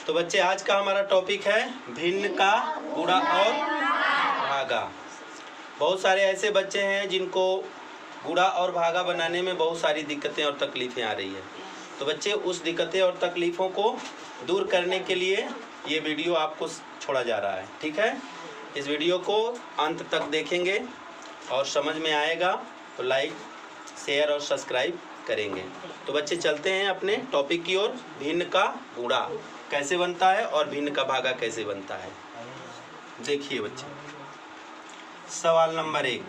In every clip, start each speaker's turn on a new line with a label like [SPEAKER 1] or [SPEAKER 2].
[SPEAKER 1] तो बच्चे आज का हमारा टॉपिक है भिन्न का गुणा और भागा। बहुत सारे ऐसे बच्चे हैं जिनको गुणा और भागा बनाने में बहुत सारी दिक्कतें और तकलीफ़ें आ रही है। तो बच्चे उस दिक्कतें और तकलीफ़ों को दूर करने के लिए ये वीडियो आपको छोड़ा जा रहा है। ठीक है, इस वीडियो को अंत तक देखेंगे और समझ में आएगा तो लाइक शेयर और सब्सक्राइब करेंगे। तो बच्चे चलते हैं अपने टॉपिक की ओर। भिन्न का गुणा कैसे बनता है और भिन्न का भागा कैसे बनता है, देखिए बच्चे। सवाल नंबर 1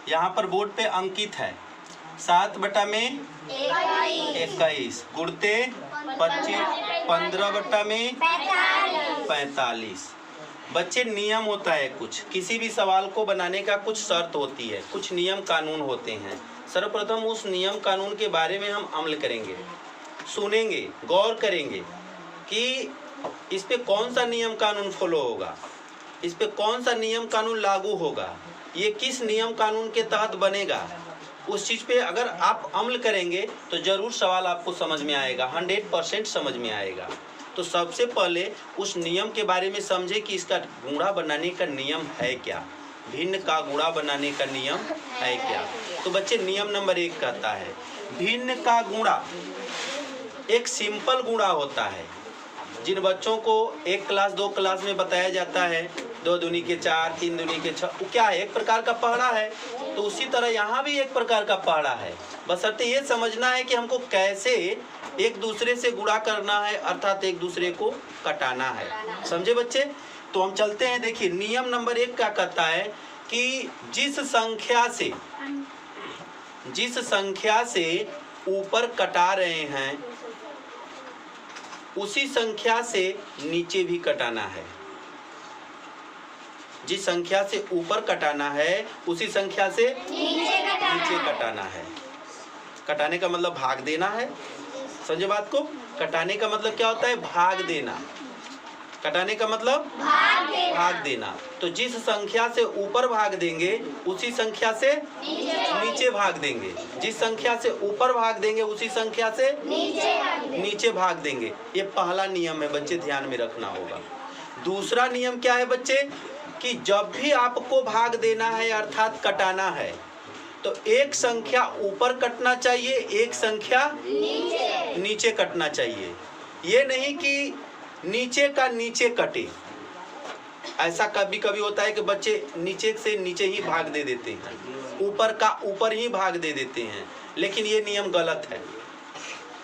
[SPEAKER 1] यहाँ पर बोर्ड पे अंकित है 7 बटा में 21 गुणते 25 15 बटा में 45। बच्चे नियम होता है कुछ, किसी भी सवाल को बनाने का कुछ शर्त होती है, कुछ नियम कानून होते हैं। सर्वप्रथम उस नियम कानून के बारे में हम अमल करेंगे, सुनेंगे, गौर करेंगे कि इस पे कौन सा नियम कानून फॉलो होगा, इस पे कौन सा नियम कानून लागू होगा, ये किस नियम कानून के तहत बनेगा। उस चीज़ पे अगर आप अमल करेंगे तो ज़रूर सवाल आपको समझ में आएगा, 100% समझ में आएगा। तो सबसे पहले उस नियम के बारे में समझे कि इसका गुणा बनाने का नियम है क्या, भिन्न का गुणा बनाने का नियम है क्या। तो बच्चे नियम नंबर 1 कहता है भिन्न का गुणा एक सिंपल गुणा होता है। जिन बच्चों को 1 क्लास 2 क्लास में बताया जाता है 2 दूनी के 4 3 दूनी के 6, वो क्या है, एक प्रकार का पहाड़ा है। तो उसी तरह यहाँ भी एक प्रकार का पहाड़ा है। बशर्ते ये समझना है कि हमको कैसे एक दूसरे से गुणा करना है, अर्थात एक दूसरे को कटाना है। समझे बच्चे। तो हम चलते हैं। देखिए नियम नंबर 1 क्या कहता है कि जिस संख्या से ऊपर कटा रहे हैं उसी संख्या से नीचे भी कटाना है। जिस संख्या से ऊपर कटाना है उसी संख्या से नीचे कटाना है। कटाने का मतलब भाग देना है। समझे बात को। कटाने का मतलब क्या होता है, भाग देना। कटाने का मतलब भाग देना। तो जिस संख्या से ऊपर भाग देंगे उसी संख्या से नीचे भाग देंगे। जिस संख्या से ऊपर भाग देंगे उसी संख्या से नीचे भाग देंगे। ये पहला नियम है बच्चे, ध्यान में रखना होगा। दूसरा नियम क्या है बच्चे कि जब भी आपको भाग देना है अर्थात कटाना है तो एक संख्या ऊपर कटना चाहिए, एक संख्या नीचे कटना चाहिए। ये नहीं कि नीचे का नीचे कटे। ऐसा कभी कभी होता है कि बच्चे नीचे से नीचे ही भाग दे देते हैं, ऊपर का ऊपर ही भाग दे देते हैं, लेकिन ये नियम गलत है।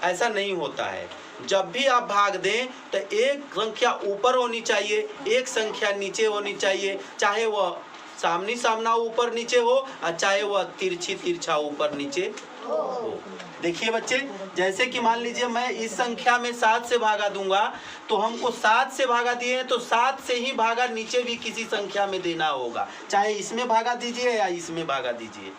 [SPEAKER 1] ऐसा नहीं होता है। जब भी आप भाग दें तो एक संख्या ऊपर होनी चाहिए, एक संख्या नीचे होनी चाहिए, चाहे वह सामने सामना ऊपर नीचे हो और चाहे वह तिरछी तिरछा ऊपर नीचे हो। देखिए बच्चे, जैसे कि मान लीजिए मैं इस संख्या में 7 से भागा दूंगा तो हमको 7 से भागा दिए हैं तो 7 से ही भागा नीचे भी किसी संख्या में देना होगा, चाहे इसमें भागा दीजिए या इसमें भागा दीजिए।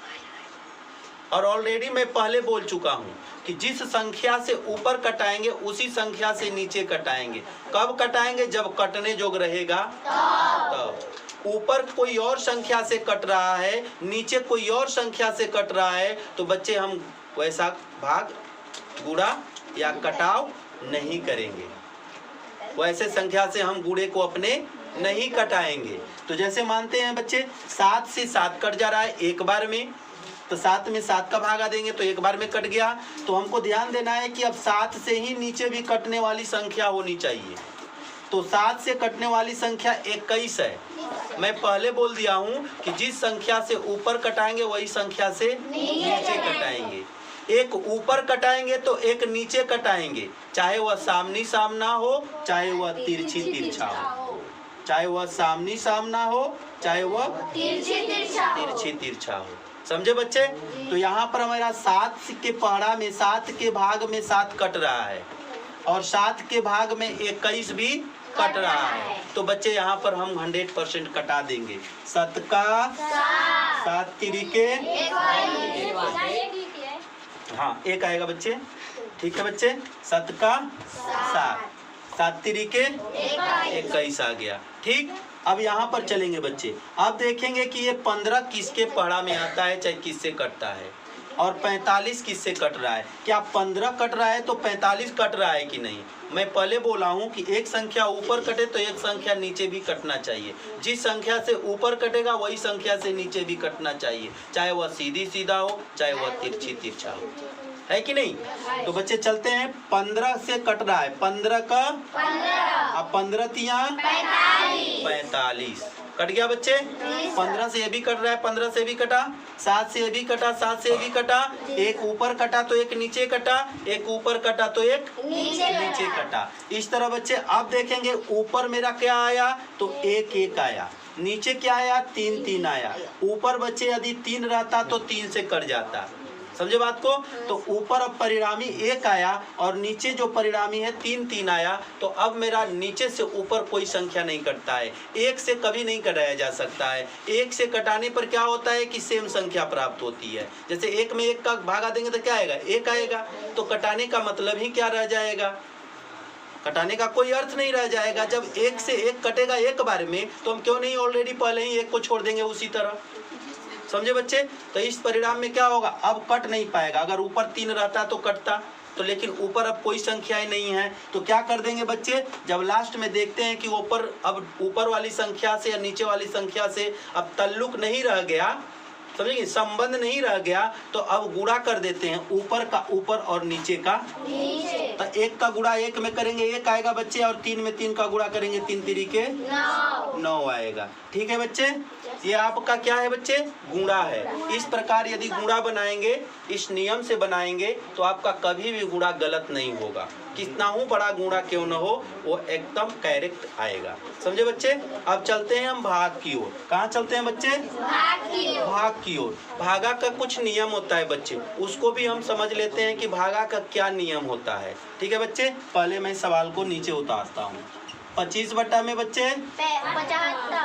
[SPEAKER 1] और ऑलरेडी मैं पहले बोल चुका हूँ कि जिस संख्या से ऊपर कटाएंगे उसी संख्या से नीचे कटाएंगे। कब कटाएंगे, जब कटने जोग रहेगा तब। ऊपर कोई और संख्या से कट रहा है, नीचे कोई और संख्या से कट रहा है तो बच्चे हम वैसा भाग गुणा या कटाव नहीं करेंगे। वैसे संख्या से हम गुणे को अपने नहीं कटाएंगे। तो जैसे मानते हैं बच्चे 7 से 7 कट जा रहा है एक बार में, तो 7 में 7 का भागा देंगे तो एक बार में कट गया। तो हमको ध्यान देना है कि अब 7 से ही नीचे भी कटने वाली संख्या होनी चाहिए। तो 7 से कटने वाली संख्या 21 है। मैं पहले बोल दिया हूँ कि जिस संख्या से ऊपर कटाएंगे वही संख्या से नीचे कटाएंगे। एक ऊपर कटाएंगे तो एक नीचे कटाएंगे, चाहे वह सामने सामना हो चाहे वह तिरछी तिरछा हो, चाहे वह सामने सामना हो चाहे वह तिरछी तिरछा हो। समझे बच्चे। तो यहाँ पर हमारा 7 के पहाड़ा में 7 के भाग में 7 कट रहा है और 7 के भाग में 21 भी कट रहा है। तो बच्चे यहाँ पर हम 100% कटा देंगे। 7 का 7 तिरिके हाँ 1 आएगा बच्चे। ठीक है बच्चे, 7 का 7 तिरिके 21 आ गया। ठीक, अब यहाँ पर चलेंगे बच्चे। अब देखेंगे कि ये 15 किसके पहाड़ा में आता है चाहे किससे कटता है। और 45 किससे कट रहा है? क्या 15 कट रहा है तो 45 कट रहा है कि नहीं? मैं पहले बोला हूँ कि एक संख्या ऊपर कटे तो एक संख्या नीचे भी कटना चाहिए। जिस संख्या से ऊपर कटेगा वही संख्या से नीचे भी कटना चाहिए, चाहे वह सीधी सीधा हो चाहे वह तिरछी तिरछा हो, है कि नहीं? तो बच्चे चलते हैं, 15 से कट रहा है, 15 का 15, 15 तिया 45 कट गया बच्चे। 15 से ये भी कट रहा है, 15 से भी कटा, 7 से ये भी कटा, 7 से ये भी कटा, एक ऊपर कटा तो एक नीचे कटा, एक ऊपर कटा तो एक नीचे कटा। इस तरह बच्चे अब देखेंगे, ऊपर मेरा क्या आया तो 1 1 आया, नीचे क्या आया 3 3 आया। ऊपर बच्चे यदि 3 रहता तो 3 से कट जाता, समझे बात को? तो ऊपर अब परिणामी 1 आया और नीचे जो परिणामी है 3 3 आया, तो अब मेरा नीचे से ऊपर कोई संख्या नहीं कटता है। 1 से कभी नहीं कटाया जा सकता है। 1 से कटाने पर क्या होता है कि सेम संख्या प्राप्त होती है। जैसे 1 में 1 का भागा देंगे तो क्या आएगा 1 आएगा, तो कटाने का मतलब ही क्या रह जाएगा? कटाने का कोई अर्थ नहीं रह जाएगा। जब 1 से 1 कटेगा एक बार में तो हम क्यों नहीं ऑलरेडी पहले ही 1 को छोड़ देंगे उसी तरह, समझे बच्चे? तो इस परिणाम में क्या होगा, अब कट नहीं पाएगा। अगर ऊपर 3 रहता तो कटता, तो लेकिन ऊपर अब कोई संख्याएं नहीं है, तो क्या कर देंगे बच्चे, जब लास्ट में देखते हैं कि ऊपर अब ऊपर वाली संख्या से या नीचे वाली संख्या से अब ताल्लुक नहीं रह गया, समझेंगे, संबंध नहीं रह गया, तो अब गुणा कर देते हैं, ऊपर का ऊपर और नीचे का नीचे। तो 1 का गुणा 1 में करेंगे 1 आएगा बच्चे, और 3 में 3 का गुणा करेंगे 3 तिरिके 9 आएगा। ठीक है बच्चे, ये आपका क्या है बच्चे, गुणा है। इस प्रकार यदि गुणा बनाएंगे, इस नियम से बनाएंगे, तो आपका कभी भी गुणा गलत नहीं होगा। कितना ही बड़ा गुणा क्यों न हो, वो एकदम करेक्ट आएगा, समझे बच्चे? अब चलते हैं हम भाग की ओर। कहाँ चलते हैं बच्चे? भाग की ओर। भागा का कुछ नियम होता है बच्चे, उसको भी हम समझ लेते हैं कि भागा का क्या नियम होता है। ठीक है बच्चे, पहले मैं सवाल को नीचे उतारता हूँ। 25 बटा में बच्चे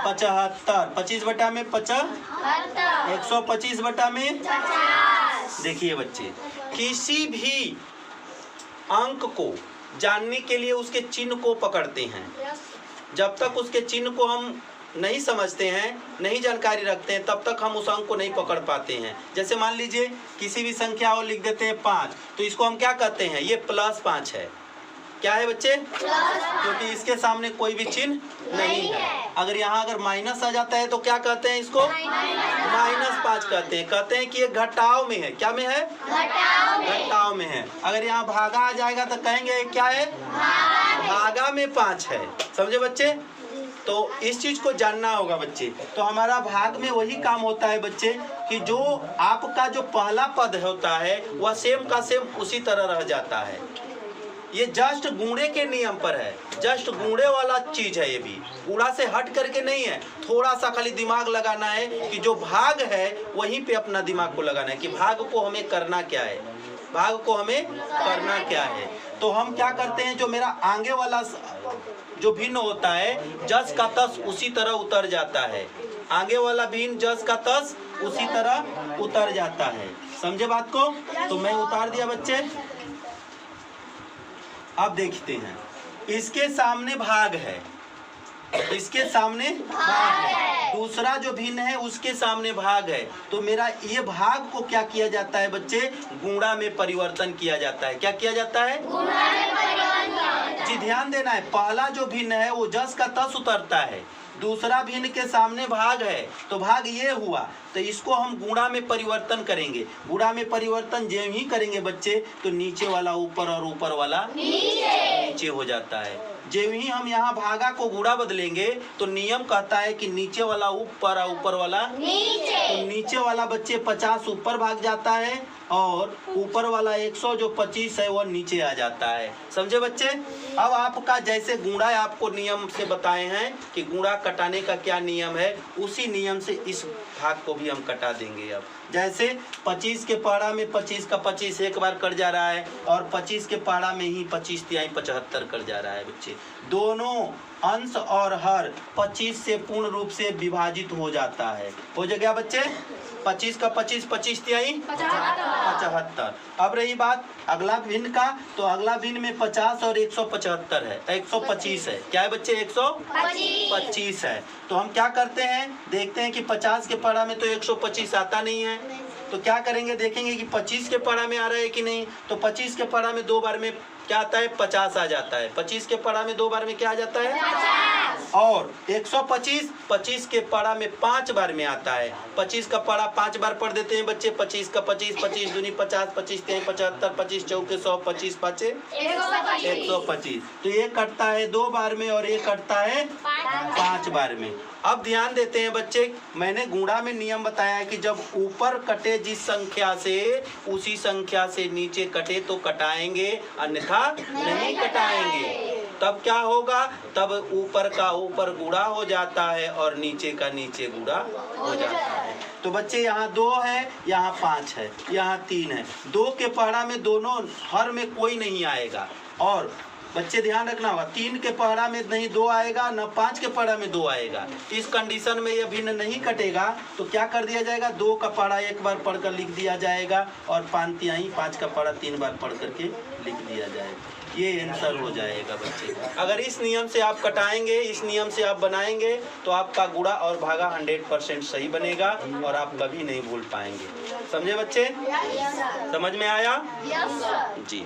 [SPEAKER 1] 75, 25 बटा में 75, 125 बटा में 50। देखिए बच्चे, किसी भी अंक को जानने के लिए उसके चिन्ह को पकड़ते हैं। जब तक उसके चिन्ह को हम नहीं समझते हैं, नहीं जानकारी रखते हैं, तब तक हम उस अंक को नहीं पकड़ पाते हैं। जैसे मान लीजिए किसी भी संख्या को लिख देते हैं 5, तो इसको हम क्या कहते हैं, ये +5 है। क्या है बच्चे? क्योंकि इसके सामने कोई भी चिन्ह नहीं है। अगर यहाँ अगर माइनस आ जाता है तो क्या कहते हैं इसको? -5 कहते हैं। कहते हैं कि ये घटाव में है। क्या में है? घटाव में है। अगर यहाँ भागा आ जाएगा तो कहेंगे क्या है? भागा में 5 है। समझे बच्चे? तो इस चीज को जानना होगा बच्चे। तो हमारा भाग में वही काम होता है बच्चे कि जो आपका जो पहला पद होता है वह सेम का सेम उसी तरह रह जाता है। ये जस्ट गुणे के नियम पर है, जस्ट गुणे वाला चीज है। ये भी गुणा से हट करके नहीं है। थोड़ा सा खाली दिमाग लगाना है कि जो भाग है वहीं पे अपना दिमाग को लगाना है कि भाग को हमें करना क्या है, भाग को हमें करना क्या है। तो हम क्या करते हैं, जो मेरा आगे वाला जो भिन्न होता है जस का तस उसी तरह उतर जाता है। आगे वाला भिन्न जस का तस उसी तरह उतर जाता है। समझे बात को? तो मैं उतार दिया बच्चे। अब देखते हैं, इसके सामने भाग है, इसके सामने भाग है, दूसरा जो भिन्न है उसके सामने भाग है। तो मेरा ये भाग को क्या किया जाता है बच्चे? गुणा में परिवर्तन किया जाता है। क्या किया जाता है? गुणा में परिवर्तन। जी ध्यान देना है, पहला जो भिन्न है वो जस का तस उतरता है, दूसरा भिन्न के सामने भाग है, तो भाग ये हुआ। तो इसको हम गुणा में परिवर्तन करेंगे। गुणा में परिवर्तन जो ही करेंगे बच्चे तो नीचे वाला ऊपर और ऊपर वाला नीचे हो जाता है। जो ही हम यहाँ भागा को गुणा बदलेंगे तो नियम कहता है कि नीचे वाला ऊपर और ऊपर वाला नीचे। तो नीचे वाला बच्चे 50 ऊपर भाग जाता है और ऊपर वाला 100 जो 25 है वह नीचे आ जाता है। समझे बच्चे? अब आपका जैसे गुणा आपको नियम से बताए हैं कि गुणा कटाने का क्या नियम है, उसी नियम से इस भाग को भी हम कटा देंगे। अब जैसे 25 के पहाड़ा में 25 का 25 एक बार कट जा रहा है और 25 के पहाड़ा में ही 25 तिहाई 75 कट जा रहा है बच्चे। दोनों अंश और हर 25 से पूर्ण रूप से विभाजित हो जाता है। हो जाएगा बच्चे? 25 का 25 25 तिहाई 75। अब रही बात अगला भिन्न का, तो अगला भिन्न में 50 और 175 है, 125 है। क्या है बच्चे? 125 है। तो हम क्या करते हैं, देखते हैं कि 50 के पहाड़ा में तो 125 आता नहीं है, तो क्या करेंगे, देखेंगे कि 25 के पढ़ा में आ रहा है कि नहीं। तो 25 के पढ़ा में 2 बार में क्या आता है, 50 आ जाता है। 25 के पढ़ा में 2 बार में क्या आ जाता है, 50। और 125 25 के पढ़ा में 5 बार में आता है। 25 का पढ़ा 5 बार पढ़ देते हैं बच्चे। 25 का 25, 25 दूनी 50, 25 3 75, 25 चौके 100, 25 5 125। तो ये कटता है 2 बार में और ये कटता है 5 बार में। अब ध्यान देते हैं बच्चे, मैंने गुणा में नियम बताया है कि जब ऊपर कटे जिस संख्या से उसी संख्या से नीचे कटे तो कटाएंगे, अन्यथा नहीं कटाएंगे। तब क्या होगा, तब ऊपर का ऊपर गुणा हो जाता है और नीचे का नीचे गुणा हो जाता है। तो बच्चे यहाँ 2 है, यहाँ 5 है, यहाँ 3 है। 2 के पहाड़ा में दोनों हर में कोई नहीं आएगा। और बच्चे ध्यान रखना होगा, 3 के पहाड़ा में नहीं 2 आएगा, न 5 के पहाड़ा में 2 आएगा। इस कंडीशन में ये भिन्न नहीं कटेगा तो क्या कर दिया जाएगा, 2 का पहाड़ा 1 बार पढ़कर लिख दिया जाएगा और 5 का पहाड़ा 3 बार पढ़ करके लिख दिया जाएगा। ये आंसर हो जाएगा बच्चे। अगर इस नियम से आप कटाएंगे, इस नियम से आप बनाएंगे तो आपका गुणा और भागा 100% सही बनेगा और आप कभी नहीं भूल पाएंगे। समझे बच्चे? समझ में आया? जी।